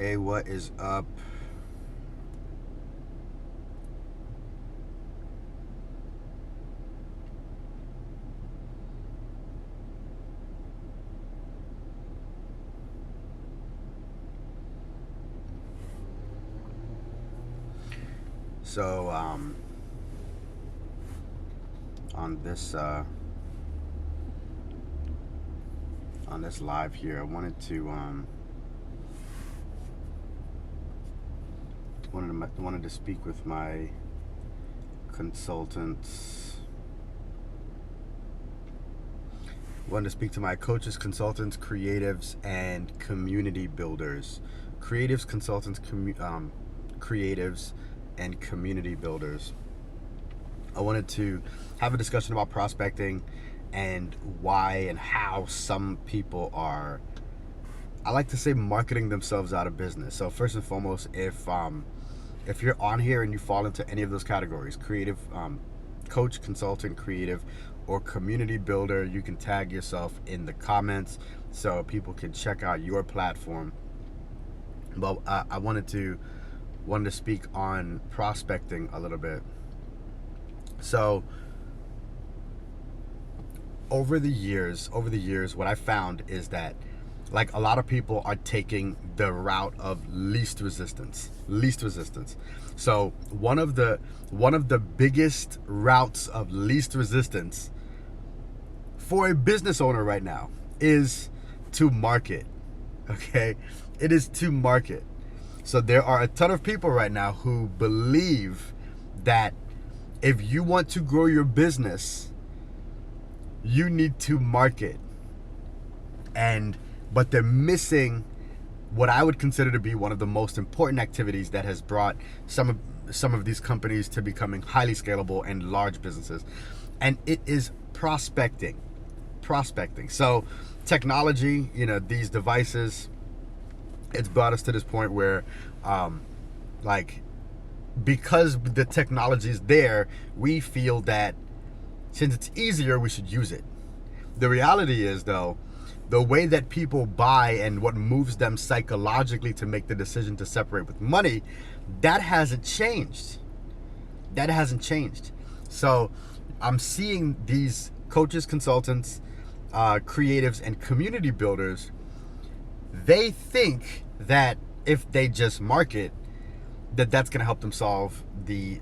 Hey, what is up? So, on this live here, I wanted to speak with my consultants. Wanted to speak to my coaches, consultants, creatives, and community builders. Creatives, and community builders. I wanted to have a discussion about prospecting and why and how some people are, I like to say, marketing themselves out of business. So first and foremost, if you're on here and you fall into any of those categories, creative, coach, consultant, creative, or community builder, you can tag yourself in the comments so people can check out your platform. But I wanted to speak on prospecting a little bit. So over the years, what I found is that, like, a lot of people are taking the route of least resistance. So one of the biggest routes of least resistance for a business owner right now is to market. Okay, it is to market. So there are a ton of people right now who believe that if you want to grow your business, you need to market. But they're missing what I would consider to be one of the most important activities that has brought some of these companies to becoming highly scalable and large businesses. And it is prospecting. So technology, these devices, it's brought us to this point where, like, because the technology is there, we feel that since it's easier, we should use it. The reality is, though, the way that people buy and what moves them psychologically to make the decision to separate with money, that hasn't changed. So I'm seeing these coaches, consultants, creatives, and community builders, they think that if they just market, that's going to help them solve the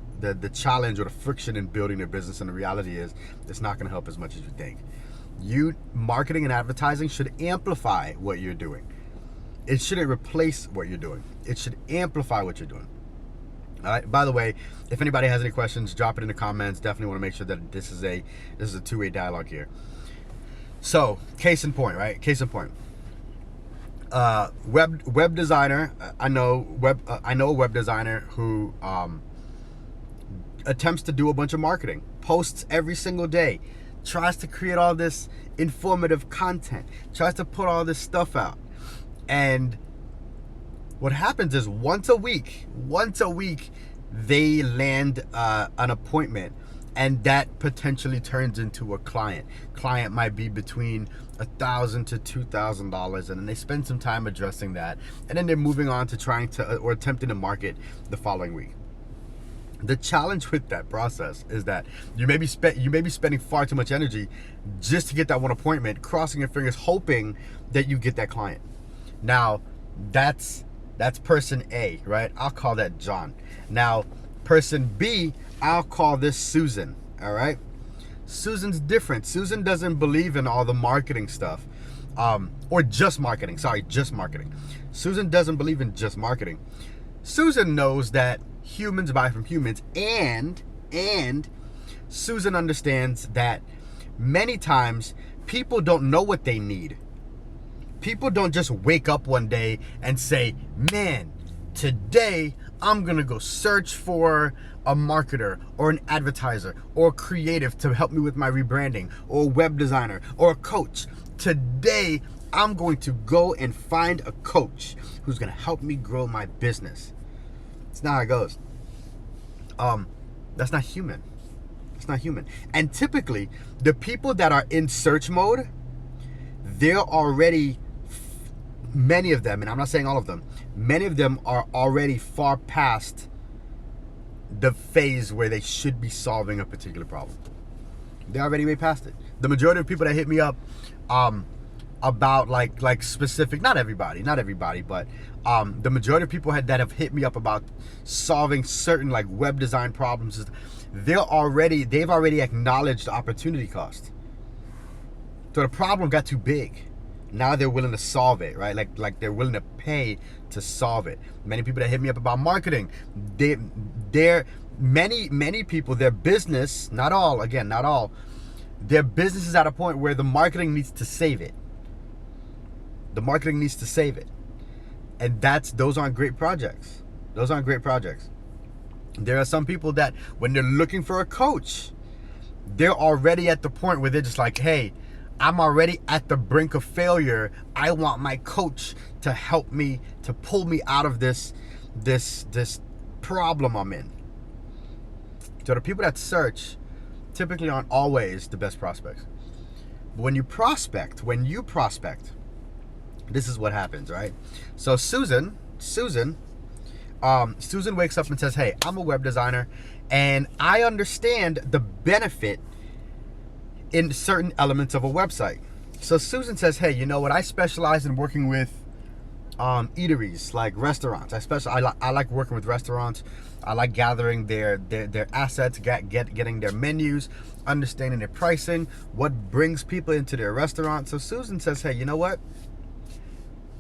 challenge or the friction in building their business. And the reality is, it's not going to help as much as you think. Marketing and advertising should amplify what you're doing. It shouldn't replace what you're doing. It should amplify what you're doing. All right. By the way, if anybody has any questions, drop it in the comments. Definitely want to make sure that this is a two-way dialogue here. So, case in point. Web designer. I know a web designer who attempts to do a bunch of marketing, posts every single day, tries to create all this informative content, tries to put all this stuff out. And what happens is once a week, they land an appointment, and that potentially turns into a client. Client might be between $1,000 to $2,000, and then they spend some time addressing that, and then they're moving on to trying to or attempting to market the following week. The challenge with that process is that you may be spending far too much energy just to get that one appointment, crossing your fingers, hoping that you get that client. Now, that's person A, right? I'll call that John. Now, person B, I'll call this Susan. All right. Susan's different. Susan doesn't believe in all the marketing stuff, or just marketing. Just marketing. Susan doesn't believe in just marketing. Susan knows that humans buy from humans, and Susan understands that many times people don't know what they need. People don't just wake up one day and say, man, today I'm gonna go search for a marketer or an advertiser or creative to help me with my rebranding, or a web designer or a coach. Today I'm going to go and find a coach who's gonna help me grow my business. It's not how it goes. That's not human. And typically, the people that are in search mode, they're already many of them, and I'm not saying all of them, many of them are already far past the phase where they should be solving a particular problem. They're already way past it. The majority of people that hit me up about like specific, not everybody, but the majority of people that have hit me up about solving certain like web design problems, they've already acknowledged the opportunity cost. So the problem got too big. Now they're willing to solve it, right? Like they're willing to pay to solve it. Many people that hit me up about marketing, they're many people, their business, not all, their business is at a point where the marketing needs to save it. The marketing needs to save it. And those aren't great projects. Those aren't great projects. There are some people that when they're looking for a coach, they're already at the point where they're just like, hey, I'm already at the brink of failure. I want my coach to help me, to pull me out of this problem I'm in. So the people that search typically aren't always the best prospects. But when you prospect, this is what happens, right? So Susan wakes up and says, hey, I'm a web designer and I understand the benefit in certain elements of a website. So Susan says, hey, you know what? I specialize in working with eateries, like restaurants. I like working with restaurants. I like gathering their assets, getting their menus, understanding their pricing, what brings people into their restaurant. So Susan says, hey, you know what?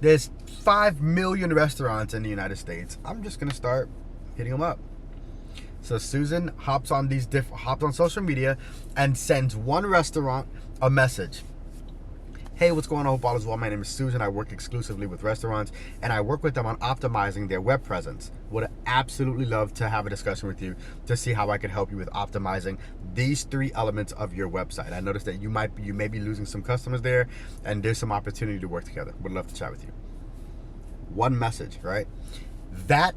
There's 5 million restaurants in the United States. I'm just gonna start hitting them up. So Susan hops on social media and sends one restaurant a message. Hey, what's going on? Hope all is well. My name is Susan. I work exclusively with restaurants and I work with them on optimizing their web presence. Would absolutely love to have a discussion with you to see how I could help you with optimizing these 3 elements of your website. I noticed that you may be losing some customers there and there's some opportunity to work together. Would love to chat with you. One message, right? That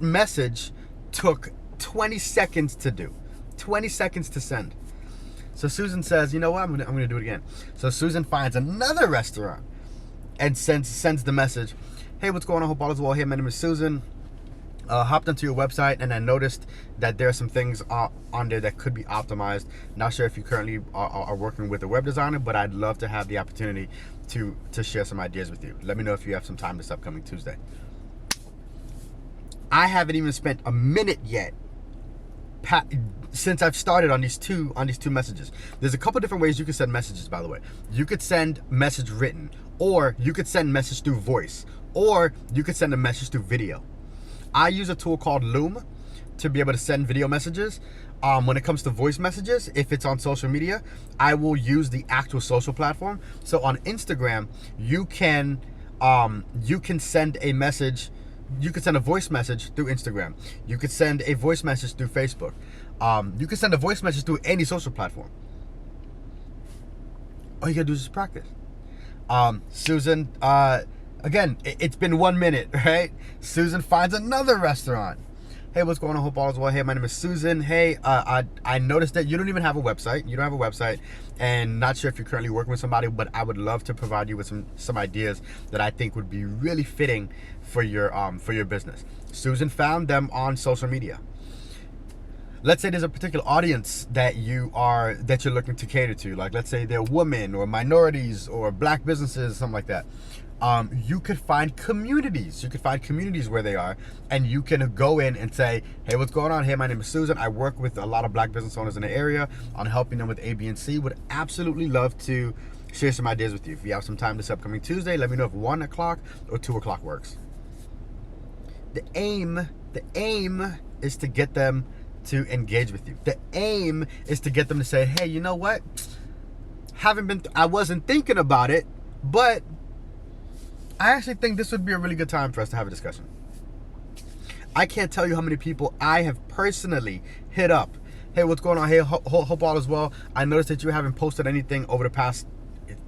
message took 20 seconds to do, 20 seconds to send. So Susan says, you know what, I'm gonna do it again. So Susan finds another restaurant and sends the message, hey, what's going on? Hope all is well. Hey, my name is Susan. Hopped onto your website and I noticed that there are some things on there that could be optimized. Not sure if you currently are working with a web designer, but I'd love to have the opportunity to share some ideas with you. Let me know if you have some time this upcoming Tuesday. I haven't even spent a minute yet since I've started on these two messages. There's a couple different ways you can send messages, by the way. You could send message written, or you could send message through voice, or you could send a message through video. I use a tool called Loom to be able to send video messages. When it comes to voice messages, if it's on social media, I will use the actual social platform. So on Instagram, you can send a message. You could send a voice message through Instagram. You could send a voice message through Facebook. You could send a voice message through any social platform. All you gotta do is just practice. Susan, again, it's been 1 minute, right? Susan finds another restaurant. Hey, what's going on? Hope all is well. Hey, my name is Susan. Hey, I noticed that you don't even have a website. You don't have a website, and not sure if you're currently working with somebody, but I would love to provide you with some ideas that I think would be really fitting for your business. Susan found them on social media. Let's say there's a particular audience that you're looking to cater to. Like, let's say they're women or minorities or black businesses, something like that. You could find communities. You could find communities where they are, and you can go in and say, hey, what's going on? Hey, my name is Susan. I work with a lot of black business owners in the area on helping them with A, B, and C. Would absolutely love to share some ideas with you. If you have some time this upcoming Tuesday, let me know if 1 o'clock or 2 o'clock works. The aim is to get them to engage with you. The aim is to get them to say, hey, you know what? I wasn't thinking about it, but I actually think this would be a really good time for us to have a discussion. I can't tell you how many people I have personally hit up. Hey, what's going on? Hey, hope all is well. I noticed that you haven't posted anything over the past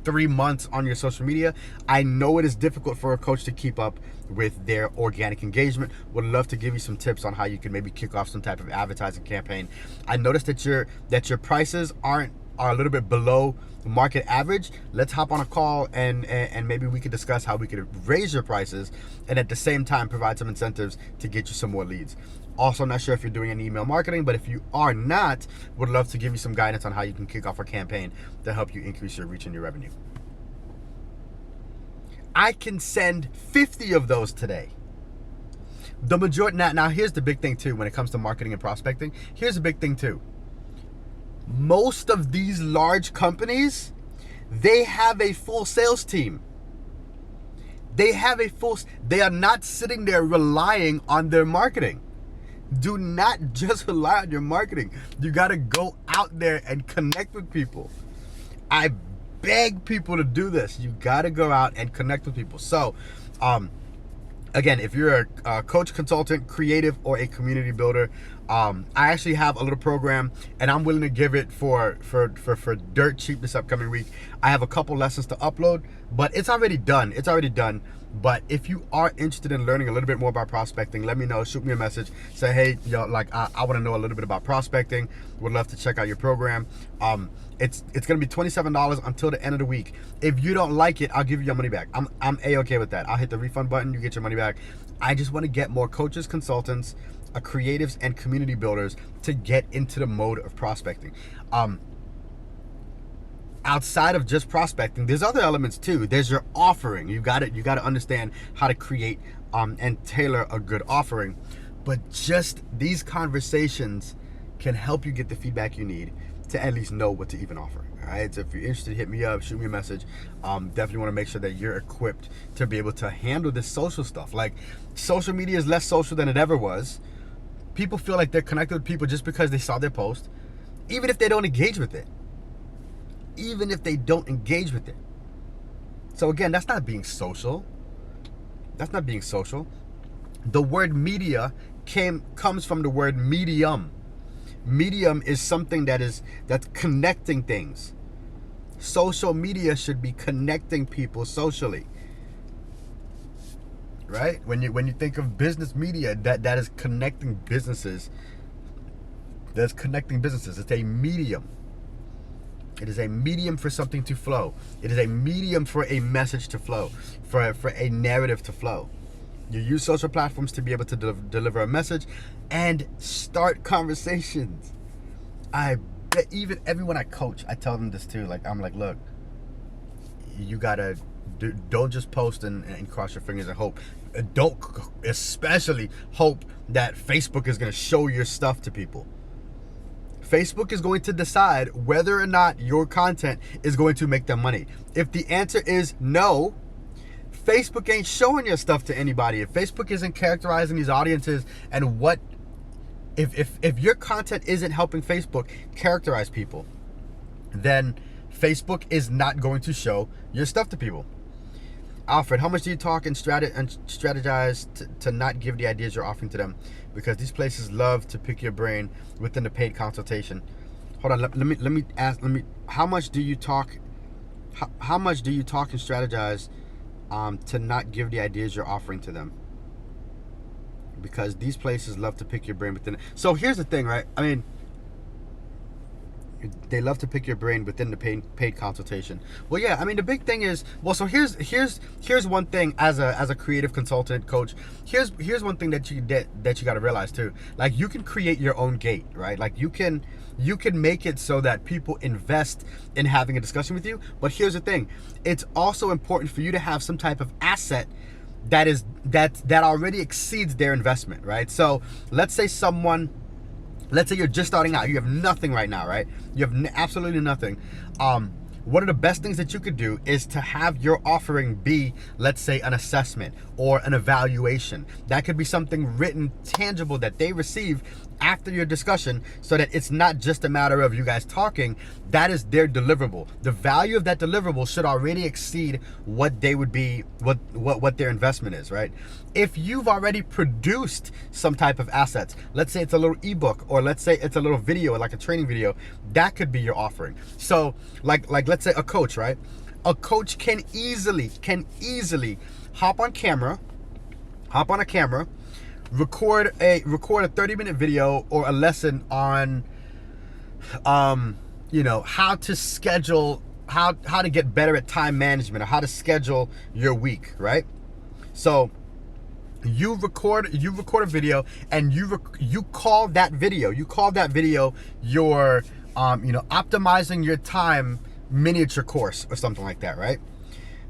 3 months on your social media. I know it is difficult for a coach to keep up with their organic engagement. Would love to give you some tips on how you can maybe kick off some type of advertising campaign. I noticed that your prices aren't are a little bit below market average, let's hop on a call and maybe we could discuss how we could raise your prices and at the same time provide some incentives to get you some more leads. Also, not sure if you're doing any email marketing, but if you are not, would love to give you some guidance on how you can kick off a campaign to help you increase your reach and your revenue. I can send 50 of those today. The majority, now here's the big thing too when it comes to marketing and prospecting. Here's the big thing too. Most of these large companies, they have a full sales team. They are not sitting there relying on their marketing. Do not just rely on your marketing. You got to go out there and connect with people. I beg people to do this. You got to go out and connect with people. So, again, if you're a coach, consultant, creative, or a community builder, I actually have a little program, and I'm willing to give it for dirt cheap this upcoming week. I have a couple lessons to upload, but it's already done. But if you are interested in learning a little bit more about prospecting, let me know. Shoot me a message. Say, hey, I want to know a little bit about prospecting. Would love to check out your program. It's going to be $27 until the end of the week. If you don't like it, I'll give you your money back. I'm A-okay with that. I'll hit the refund button. You get your money back. I just want to get more coaches, consultants, creatives, and community builders to get into the mode of prospecting. Outside of just prospecting, there's other elements too. There's your offering. You got to understand how to create and tailor a good offering. But just these conversations can help you get the feedback you need to at least know what to even offer. All right. So if you're interested, hit me up, shoot me a message. Definitely want to make sure that you're equipped to be able to handle this social stuff. Like, social media is less social than it ever was. People feel like they're connected with people just because they saw their post, even if they don't engage with it. So again, that's not being social. The word media comes from the word medium. Medium is something that's connecting things. Social media should be connecting people socially. Right? When you think of business media, that is connecting businesses. It's a medium. It is a medium for something to flow. It is a medium for a message to flow, for a narrative to flow. You use social platforms to be able to deliver a message and start conversations. I bet even everyone I coach, I tell them this too. I'm like, look, you gotta don't just post and cross your fingers and hope. Don't especially hope that Facebook is gonna show your stuff to people. Facebook is going to decide whether or not your content is going to make them money. If the answer is no, Facebook ain't showing your stuff to anybody. If Facebook isn't characterizing these audiences and if your content isn't helping Facebook characterize people, then Facebook is not going to show your stuff to people. Alfred, how much do you talk and strategize to not give the ideas you're offering to them? Because these places love to pick your brain within the paid consultation. Hold on, let me ask. How much do you talk? How much do you talk and strategize to not give the ideas you're offering to them? Because these places love to pick your brain within. So here's the thing, right? I mean, they love to pick your brain within the paid consultation. Well, yeah, I mean, the big thing is, well, so here's one thing as a creative consultant coach. Here's one thing that you got to realize too. Like, you can create your own gate, right? Like, you can make it so that people invest in having a discussion with you. But here's the thing. It's also important for you to have some type of asset that already exceeds their investment, right? So let's say you're just starting out. You have nothing right now, right? You have absolutely nothing. One of the best things that you could do is to have your offering be, let's say, an assessment or an evaluation. That could be something written, tangible, that they receive after your discussion, so that it's not just a matter of you guys talking. That is their deliverable. The value of that deliverable should already exceed what they would be, what their investment is, right? If you've already produced some type of assets, let's say it's a little ebook, or let's say it's a little video, like a training video, that could be your offering. So like let's say a coach, right? A coach can easily hop on a camera, record a 30-minute video or a lesson on how to schedule, how to get better at time management, or how to schedule your week, right? So you record a video, and you call that video your optimizing your time miniature course or something like that, right?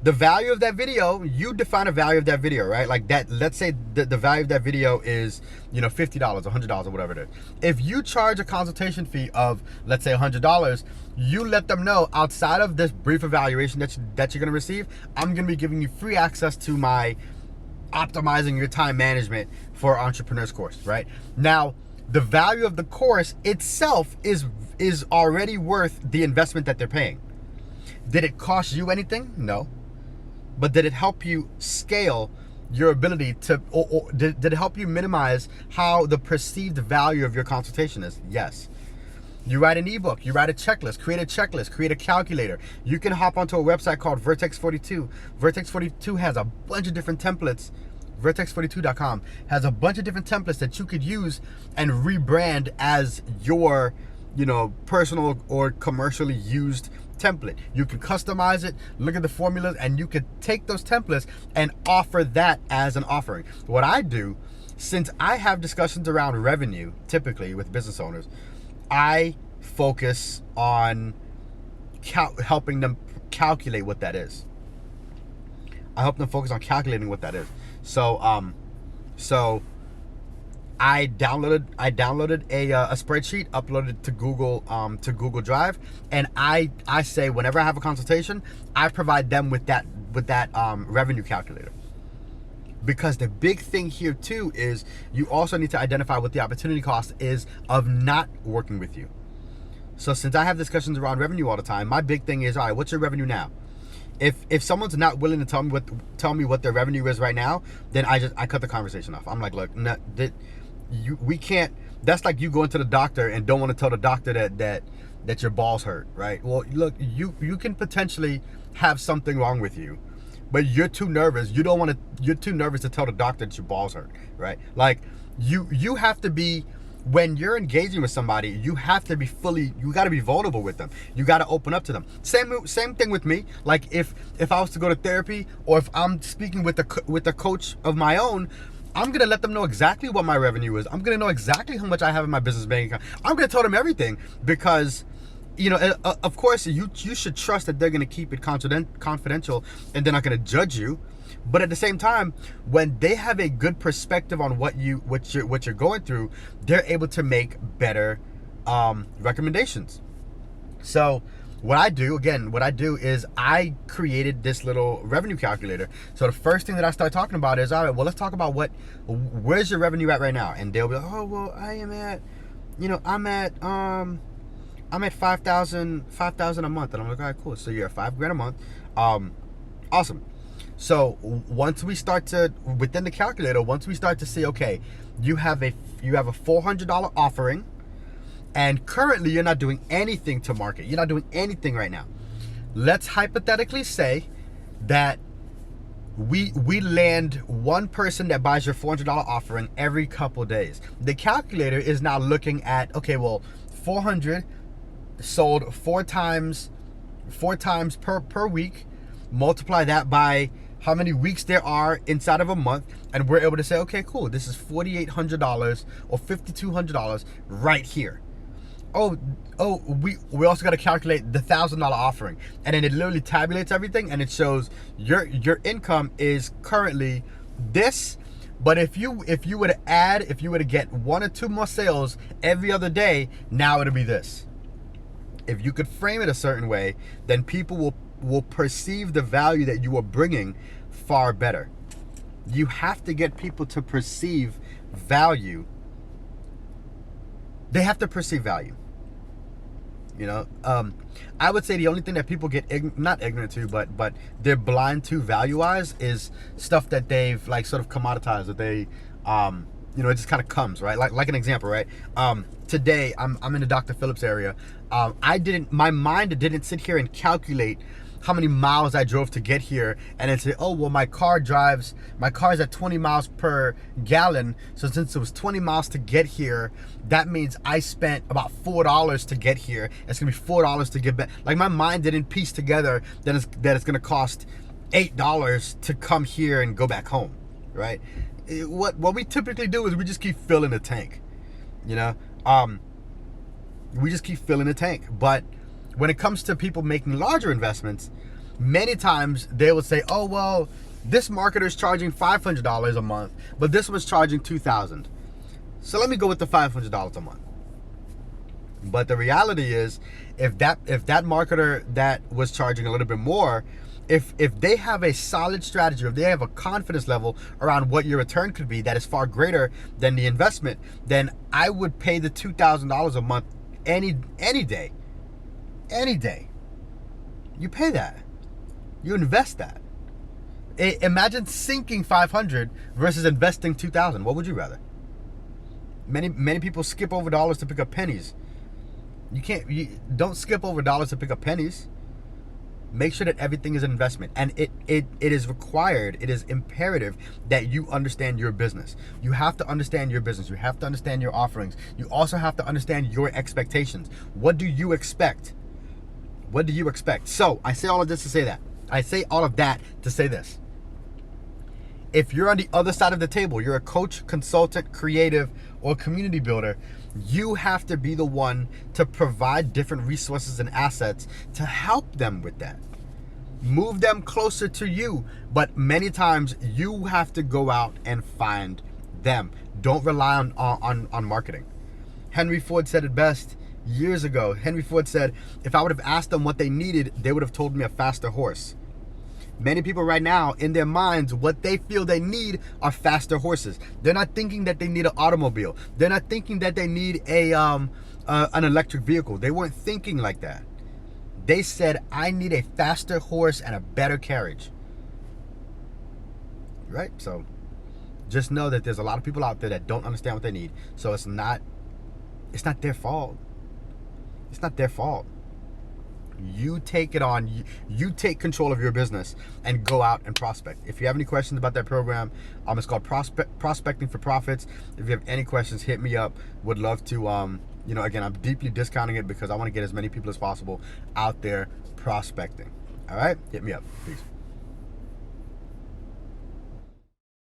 The value of that video, you define a value of that video, right? Like that, let's say the value of that video is, $50, $100, or whatever it is. If you charge a consultation fee of, let's say, $100, you let them know, outside of this brief evaluation that you're gonna receive, I'm gonna be giving you free access to my optimizing your time management for entrepreneurs course, right? Now, the value of the course itself is already worth the investment that they're paying. Did it cost you anything? No. But did it help you scale your ability to, or did it help you minimize how the perceived value of your consultation is? Yes. You write an ebook, you write a checklist, create a calculator. You can hop onto a website called Vertex 42. Vertex 42 has a bunch of different templates. Vertex42.com has a bunch of different templates that you could use and rebrand as your, personal or commercially used template. You can customize it, look at the formulas, and you could take those templates and offer that as an offering. What I do, since I have discussions around revenue, typically with business owners, I focus on helping them calculate what that is. I help them focus on calculating what that is. So I downloaded a spreadsheet, uploaded it to Google Drive, and I say whenever I have a consultation, I provide them with that revenue calculator. Because the big thing here too is you also need to identify what the opportunity cost is of not working with you. So since I have discussions around revenue all the time, my big thing is, all right, what's your revenue now? If someone's not willing to tell me what their revenue is right now, then I cut the conversation off. I'm like, look, we can't. That's like you going to the doctor and don't want to tell the doctor that your balls hurt, right? Well, look, you can potentially have something wrong with you, but you're too nervous. You're too nervous to tell the doctor that your balls hurt, right? Like you have to be, when you're engaging with somebody, you have to be you got to be vulnerable with them. You got to open up to them. Same thing with me. Like if I was to go to therapy, or if I'm speaking with a coach of my own, I'm going to let them know exactly what my revenue is. I'm going to know exactly how much I have in my business bank account. I'm going to tell them everything, because of course you should trust that they're going to keep it confidential and they're not going to judge you. But at the same time, when they have a good perspective on what you're going through, they're able to make better recommendations. So what I do is I created this little revenue calculator. So the first thing that I start talking about is, all right, well, let's talk about where's your revenue at right now? And they'll be like, oh, well, I am at, I'm at 5,000 a month. And I'm like, all right, cool. So you're at $5,000 a month. Awesome. So once we start to, within the calculator, once we start to see, okay, you have a $400 offering, and currently you're not doing anything to market. You're not doing anything right now. Let's hypothetically say that we land one person that buys your $400 offering every couple days. The calculator is now looking at, okay, well, 400 sold four times per week. Multiply that by how many weeks there are inside of a month, and we're able to say, okay, cool, this is $4,800 or $5,200 right here. We also got to calculate the $1,000 offering, and then it literally tabulates everything, and it shows your income is currently this. But if you were to get 1 or 2 more sales every other day, now it'll be this. If you could frame it a certain way, then people will perceive the value that you are bringing far better. You have to get people to perceive value. They have to perceive value. I would say the only thing that people get not ignorant to, but they're blind to value-wise is stuff that they've like sort of commoditized, that they it just kind of comes, right? Like an example, right? Today I'm in the Dr. Phillips area. My mind didn't sit here and calculate how many miles I drove to get here, and then say, oh, well, my car is at 20 miles per gallon. So since it was 20 miles to get here, that means I spent about $4 to get here. It's gonna be $4 to get back. Like, my mind didn't piece together that it's gonna cost $8 to come here and go back home, right? What we typically do is we just keep filling the tank, you know? We just keep filling the tank. But when it comes to people making larger investments, many times they will say, oh, well, this marketer is charging $500 a month, but this one's charging $2,000. So let me go with the $500 a month. But the reality is, if that marketer that was charging a little bit more, if they have a solid strategy, if they have a confidence level around what your return could be that is far greater than the investment, then I would pay the $2,000 a month any day. Any day. You pay that. You invest that. Imagine sinking 500 versus investing 2,000. What would you rather? Many people skip over dollars to pick up pennies. You don't skip over dollars to pick up pennies. Make sure that everything is an investment, and it is required, it is imperative that you understand your business. You have to understand your business. You have to understand your offerings. You also have to understand your expectations. What do you expect? What do you expect? So I say all of this to say that. I say all of that to say this. If you're on the other side of the table, you're a coach, consultant, creative, or community builder, you have to be the one to provide different resources and assets to help them with that. Move them closer to you, but many times you have to go out and find them. Don't rely on marketing. Henry Ford said it best years ago. Henry Ford said, if I would have asked them what they needed, they would have told me a faster horse. Many people right now, in their minds, what they feel they need are faster horses. They're not thinking that they need an automobile. They're not thinking that they need an electric vehicle. They weren't thinking like that. They said, I need a faster horse and a better carriage. Right? So just know that there's a lot of people out there that don't understand what they need. So it's not their fault. It's not their fault. You take it on. You take control of your business and go out and prospect. If you have any questions about that program, it's called Prospecting for Profits. If you have any questions, hit me up. Would love to, again, I'm deeply discounting it because I want to get as many people as possible out there prospecting. All right? Hit me up. Peace.